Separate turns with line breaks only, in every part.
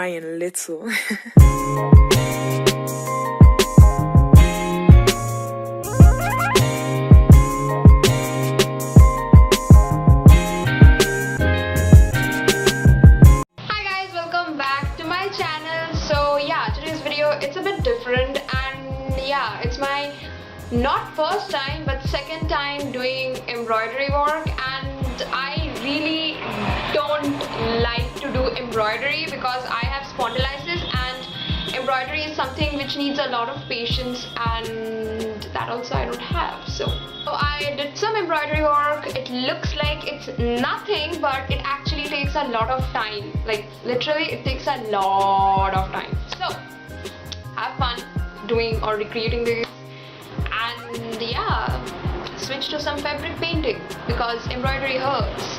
Brian Little.
It's a bit different, and yeah, it's my not first time but second time doing embroidery work, and I really don't like to do embroidery because I have spondylitis, and embroidery is something which needs a lot of patience, and that also I don't have. So I did some embroidery work. It looks like it's nothing, but it actually takes a lot of time. Like literally it takes a lot of time. So have fun doing or recreating this, and yeah, switch to some fabric painting because embroidery hurts,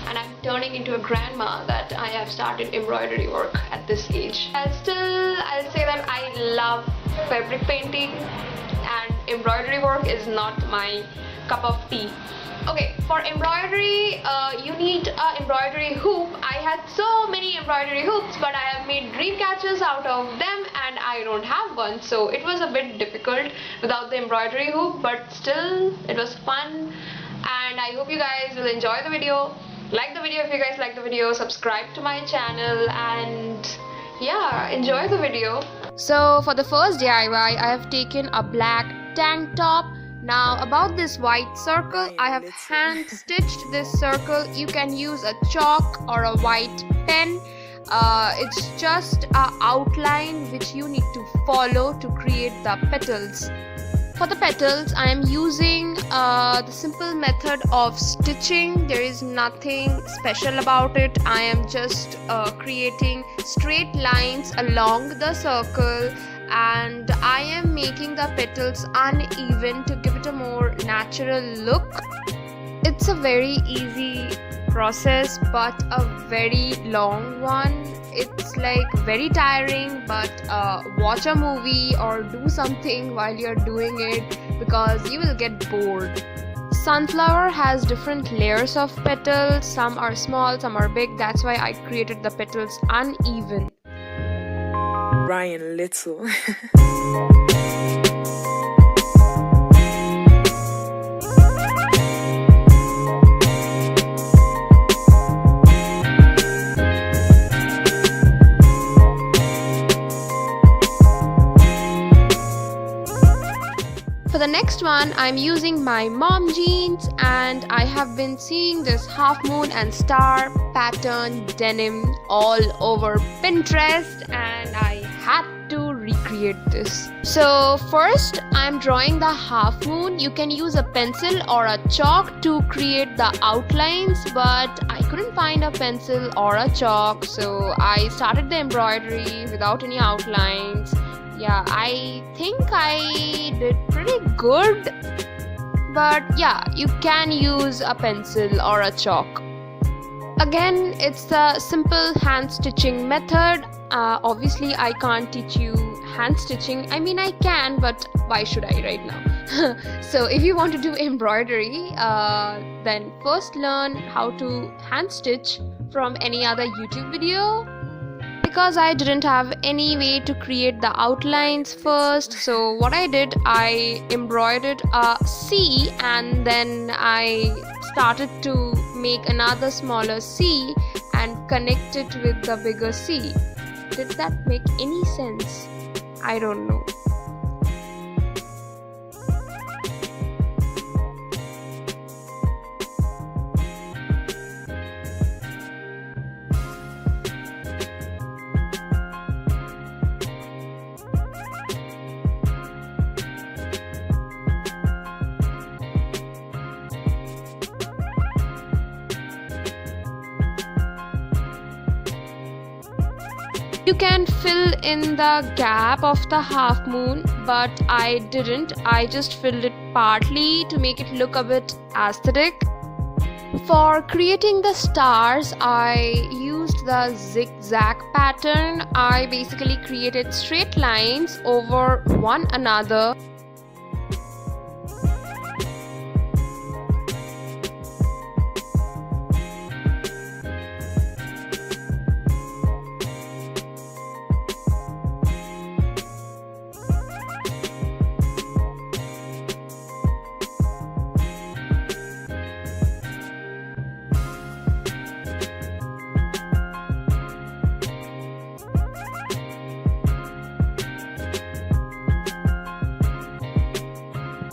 and I'm turning into a grandma that I have started embroidery work at this age. I'll say that I love fabric painting, and embroidery work is not my cup of tea. Okay, for embroidery, you need an embroidery hoop. I had so many embroidery hoops, but I have made dream catchers out of them, and I don't have one, so it was a bit difficult without the embroidery hoop, but still it was fun, and I hope you guys will enjoy the video. Like the video if you guys like the video, subscribe to my channel, and yeah, enjoy the video. So for the first DIY, I have taken a black tank top. Now about this white circle, I have hand stitched this circle. You can use a chalk or a white pen. It's just an outline which you need to follow to create the petals. For the petals, I am using the simple method of stitching. There is nothing special about it. I am just creating straight lines along the circle, and I am making the petals uneven to give it a more natural look. It's a very easy process but a very long one. It's like very tiring, but watch a movie or do something while you're doing it because you will get bored. Sunflower has different layers of petals. Some are small, some are big. That's why I created the petals uneven.
Brian Little.
For the next one, I'm using my mom jeans, and I have been seeing this half moon and star pattern denim all over Pinterest, and I had to recreate this. So first I'm drawing the half moon. You can use a pencil or a chalk to create the outlines, but I couldn't find a pencil or a chalk, so I started the embroidery without any outlines. Yeah, I think I did pretty good, but yeah, you can use a pencil or a chalk. Again, it's the simple hand stitching method. Obviously I can't teach you hand stitching. I mean, I can, but why should I right now? So if you want to do embroidery, then first learn how to hand stitch from any other YouTube video. Because I didn't have any way to create the outlines first, so what I did, I embroidered a C, and then I started to make another smaller C and connect it with the bigger C. Did that make any sense? I don't know. You can fill in the gap of the half moon, but I didn't. I just filled it partly to make it look a bit aesthetic. For creating the stars, I used the zigzag pattern. I basically created straight lines over one another.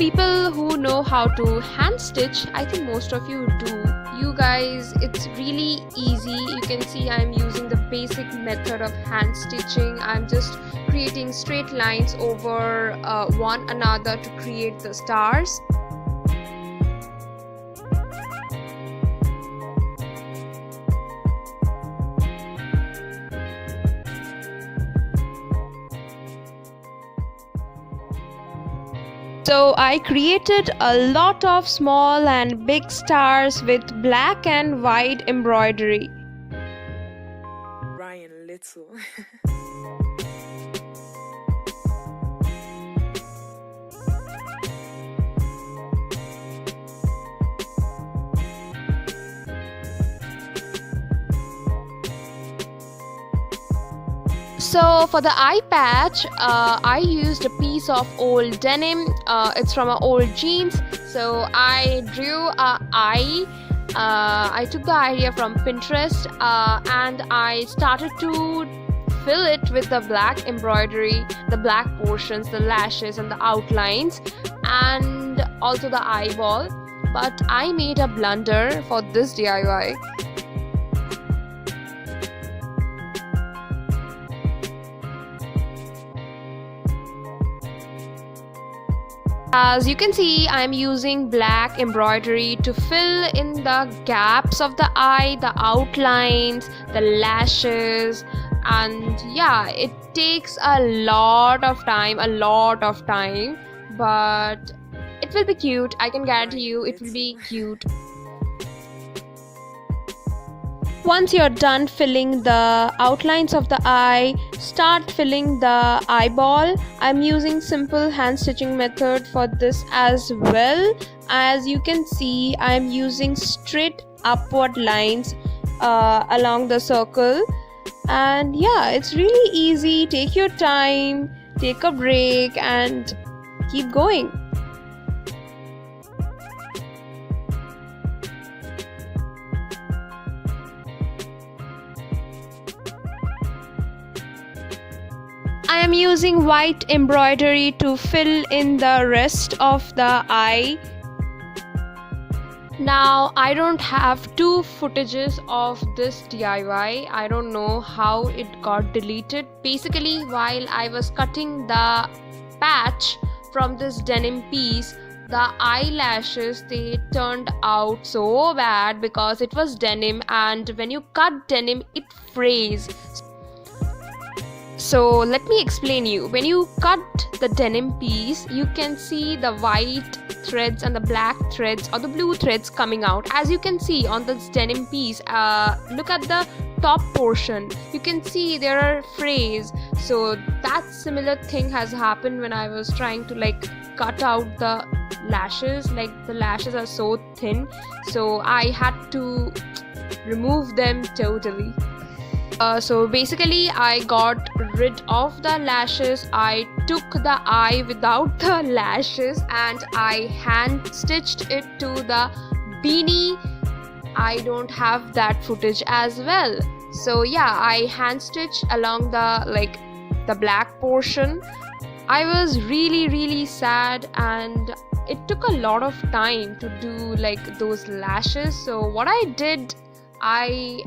people who know how to hand stitch, I think most of you do. You guys, it's really easy. You can see I'm using the basic method of hand stitching. I'm just creating straight lines over one another to create the stars. So I created a lot of small and big stars with black and white embroidery.
Ryan Little.
So for the eye patch, I used a piece of old denim. It's from our old jeans. So I drew a eye. I took the idea from Pinterest and I started to fill it with the black embroidery, the black portions, the lashes and the outlines, and also the eyeball. But I made a blunder for this DIY. As you can see, I'm using black embroidery to fill in the gaps of the eye, the outlines, the lashes, and yeah, it takes a lot of time, but it will be cute. I can guarantee you it will be cute. Once you're done filling the outlines of the eye, start filling the eyeball. I'm using simple hand stitching method for this as well. As you can see, I'm using straight upward lines along the circle. And yeah, it's really easy. Take your time, take a break and keep going. I am using white embroidery to fill in the rest of the eye. Now I don't have two footages of this DIY. I don't know how it got deleted. Basically, while I was cutting the patch from this denim piece, the eyelashes, they turned out so bad because it was denim, and when you cut denim it frays. So let me explain you. When you cut the denim piece, you can see the white threads and the black threads or the blue threads coming out. As you can see on this denim piece, look at the top portion. You can see there are frays. So that similar thing has happened when I was trying to cut out the lashes. Like the lashes are so thin, so I had to remove them totally. So basically I got rid of the lashes. I took the eye without the lashes and I hand stitched it to the beanie. I don't have that footage as well. So yeah, I hand stitched along the black portion. I was really sad and it took a lot of time to do those lashes. So what I did, I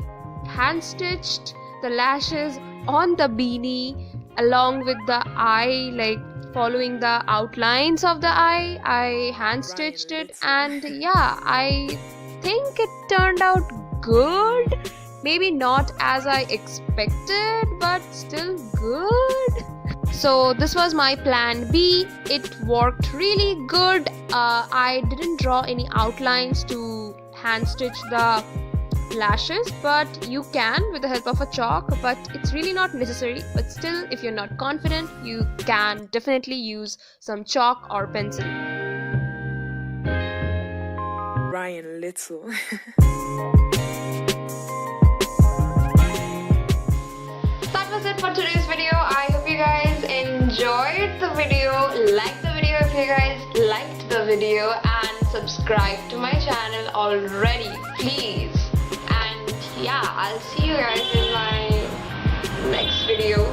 hand stitched the lashes on the beanie along with the eye, following the outlines of the eye. I hand stitched it and yeah, I think it turned out good. Maybe not as I expected, but still good. So this was my plan B. It worked really good. I didn't draw any outlines to hand stitch the lashes, but you can with the help of a chalk, but it's really not necessary. But still, if you're not confident, you can definitely use some chalk or pencil.
Ryan Little.
That was it for today's video. I hope you guys enjoyed the video. Like the video if you guys liked the video, and subscribe to my channel already, please. Yeah, I'll see you guys in my next video.